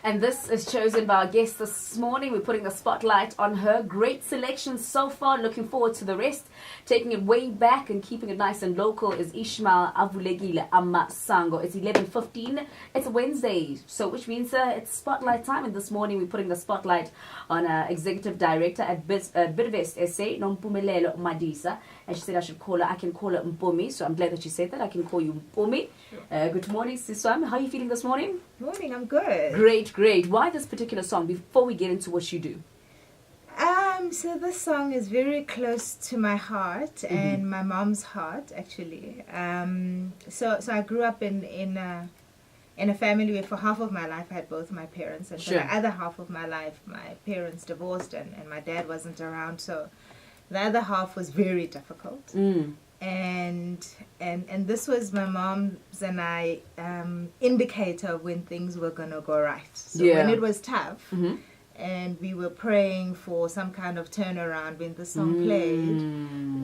And this is chosen by our guest this morning. We're putting the spotlight on her. Great selection so far. Looking forward to the rest. Taking it way back and keeping it nice and local is Ishmael Avulegile Amasango. It's 11:15. It's a Wednesday, so which means it's spotlight time. And this morning we're putting the spotlight on Executive Director at Bidvest SA Nompumelelo Madisa. And she said I can call her Mpumi. So I'm glad that you said that. I can call you Mpumi. Sure. Good morning, Siswam. How are you feeling this morning? Morning, I'm good. Great. Why this particular song before we get into what you do? So this song is very close to my heart and my mom's heart, actually. So I grew up in a family where for half of my life I had both my parents, and for the other half of my life my parents divorced and my dad wasn't around. So the other half was very difficult. And this was my mom's and I indicator of when things were gonna go right. So when it was tough and we were praying for some kind of turnaround, when the song played,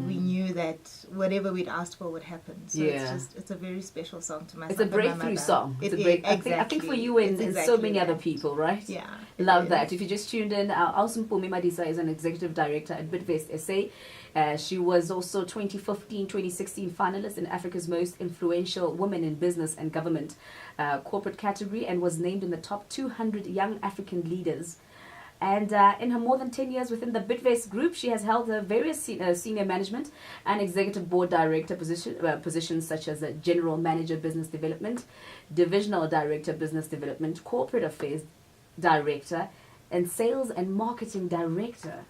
we knew that whatever we'd asked for would happen. So it's a very special song to myself. It's a breakthrough song. I think for you and so many other people, right? Yeah. Love that. If you just tuned in, our Mpumi Madisa is an executive director at Bidvest SA. She was also 2015-2016 finalist in Africa's most influential women in business and government corporate category, and was named in the top 200 young African leaders. And in her more than 10 years within the Bidvest Group, she has held various senior management and executive board director positions such as General Manager Business Development, Divisional Director Business Development, Corporate Affairs Director, and Sales and Marketing Director.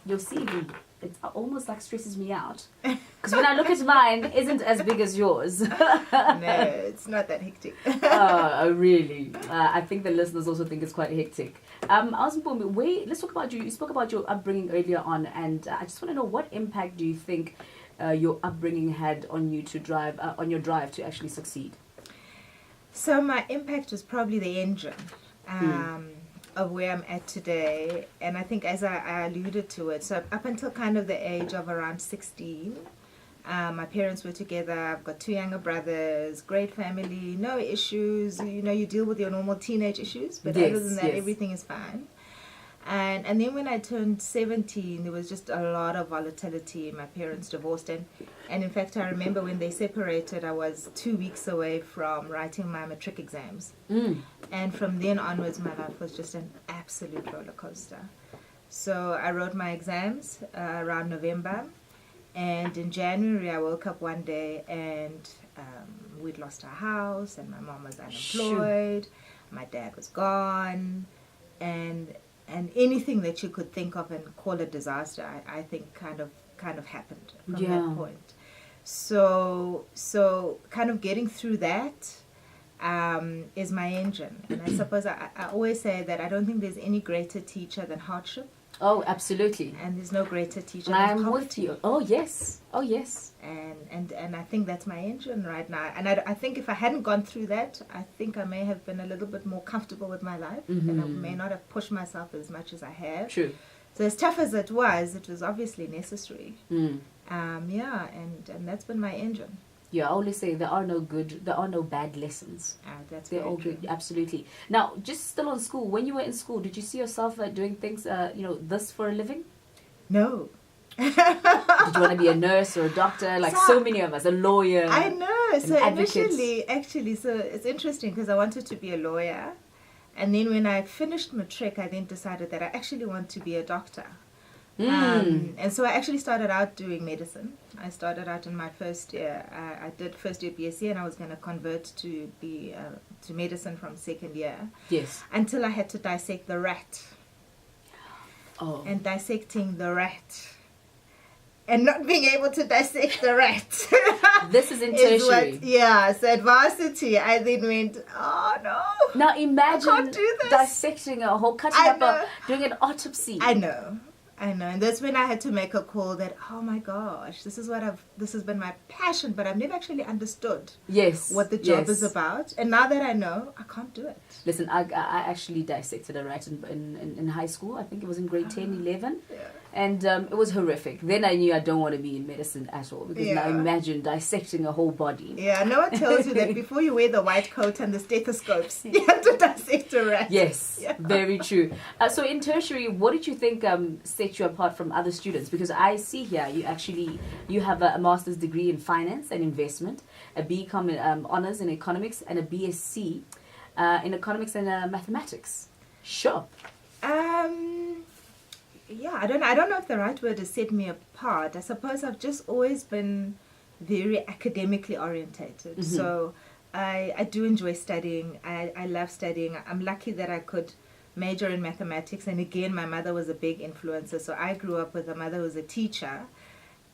Your CV, it almost like stresses me out. Because when I look at mine, it isn't as big as yours. No, it's not that hectic. Oh, really? I think the listeners also think it's quite hectic. Let's talk about you. You spoke about your upbringing earlier on, and I just want to know, what impact do you think your upbringing had on you to drive on your drive to actually succeed? So my impact was probably the engine of where I'm at today, and I think as I alluded to it, so up until kind of the age of around 16, my parents were together. I've got 2 younger brothers, great family, no issues. You know, you deal with your normal teenage issues, but other than that, everything is fine. And then when I turned 17, there was just a lot of volatility. My parents divorced, and in fact, I remember when they separated, I was 2 weeks away from writing my matric exams. And from then onwards, my life was just an absolute roller coaster. So I wrote my exams around November. And in January, I woke up one day and we'd lost our house, and my mom was unemployed. My dad was gone, and anything that you could think of and call a disaster, I think kind of happened from that point. So kind of getting through that is my engine. And I suppose I always say that I don't think there's any greater teacher than hardship. Oh, absolutely. And there's no greater teacher than I'm poverty. with you. Oh, yes. And I think that's my engine right now. And I think if I hadn't gone through that, I think I may have been a little bit more comfortable with my life, and I may not have pushed myself as much as I have. True. So as tough as it was obviously necessary. And that's been my engine. Yeah, I always say there are no bad lessons. They're all good, absolutely. Now, just still on school, when you were in school, did you see yourself doing things, this for a living? No. Did you want to be a nurse or a doctor, like so many of us, a lawyer? I know. So advocate? Initially, so it's interesting because I wanted to be a lawyer. And then when I finished matric, I then decided that I actually want to be a doctor. And so I actually started out doing medicine. I started out in my first year. I did first year BSc, and I was going to convert to medicine from second year. Yes. Until I had to dissect the rat. Oh. And dissecting the rat. And not being able to dissect the rat. This is in tertiary. So at varsity, I then went, oh no. Now imagine I can't do this. Dissecting a whole, doing an autopsy. I know, and that's when I had to make a call that, oh my gosh, this has been my passion, but I've never actually understood what the job is about. And now that I know, I can't do it. Listen, I actually dissected a rat in high school. I think it was in grade 10, 11. And it was horrific. Then I knew I don't want to be in medicine at all, because now imagine dissecting a whole body. Yeah, no one tells you that before you wear the white coat and the stethoscopes, you have to dissect a rat. Yes, very true. So in tertiary, what did you think set you apart from other students? Because I see here you have a master's degree in finance and investment, a BCom honors in economics, and a BSc in economics and mathematics. Sure. Yeah, I don't know if the right word is set me apart. I suppose I've just always been very academically orientated. So I do enjoy studying. I love studying. I'm lucky that I could major in mathematics. And again, my mother was a big influencer. So I grew up with a mother who was a teacher.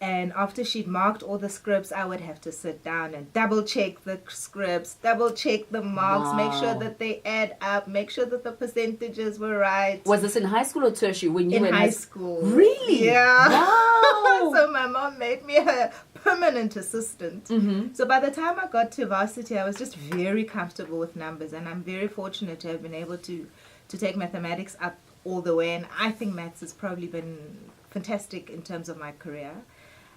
And after she'd marked all the scripts, I would have to sit down and double check the scripts, double check the marks, make sure that they add up, make sure that the percentages were right. Was this in high school or tertiary when you were in high school? Really? Yeah. Wow. So my mom made me her permanent assistant. So by the time I got to varsity, I was just very comfortable with numbers, and I'm very fortunate to have been able to take mathematics up all the way. And I think maths has probably been fantastic in terms of my career.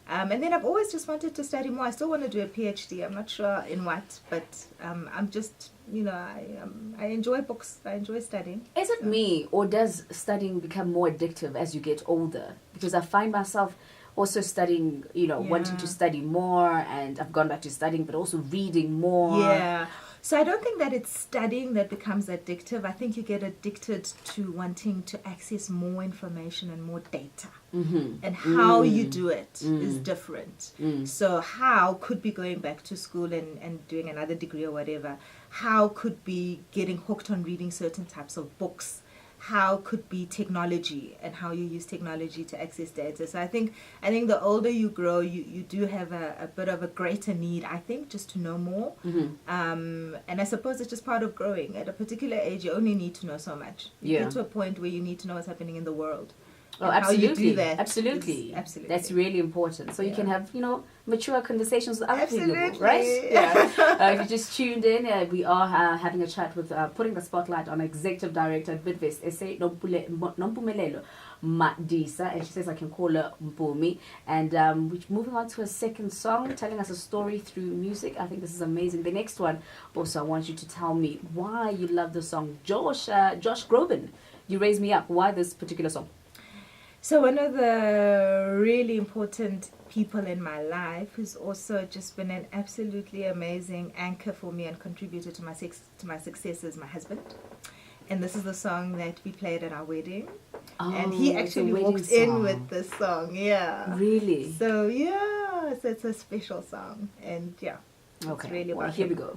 And then I've always just wanted to study more. I still want to do a PhD. I'm not sure in what, but I'm just, I enjoy books. I enjoy studying. Is it me, or does studying become more addictive as you get older? Because I find myself also studying, wanting to study more, and I've gone back to studying, but also reading more. Yeah. So I don't think that it's studying that becomes addictive. I think you get addicted to wanting to access more information and more data. And how you do it is different. So how could be going back to school and doing another degree or whatever. How could be getting hooked on reading certain types of books. How could be technology and how you use technology to access data. So I think the older you grow, you do have a bit of a greater need, I think, just to know more. And I suppose it's just part of growing. At a particular age, you only need to know so much. You get to a point where you need to know what's happening in the world. Oh, absolutely. How you do that. Absolutely. Absolutely. That's really important. So you can have, mature conversations with other people, Absolutely. right? Yeah. If you just tuned in, we are having a chat with, putting the spotlight on Executive Director at Bidvest SA Nompumelelo Madisa, and she says I can call her Mpumi. And we're moving on to a second song, telling us a story through music. I think this is amazing. The next one, also, I want you to tell me why you love the song. Josh Groban, You Raise Me Up. Why this particular song? So one of the really important people in my life who's also just been an absolutely amazing anchor for me and contributed to my success is my husband. And this is the song that we played at our wedding. And he actually walked in with this song. Yeah. Really? So, yeah. So it's a special song. And, yeah. Okay. It's really well, here we go.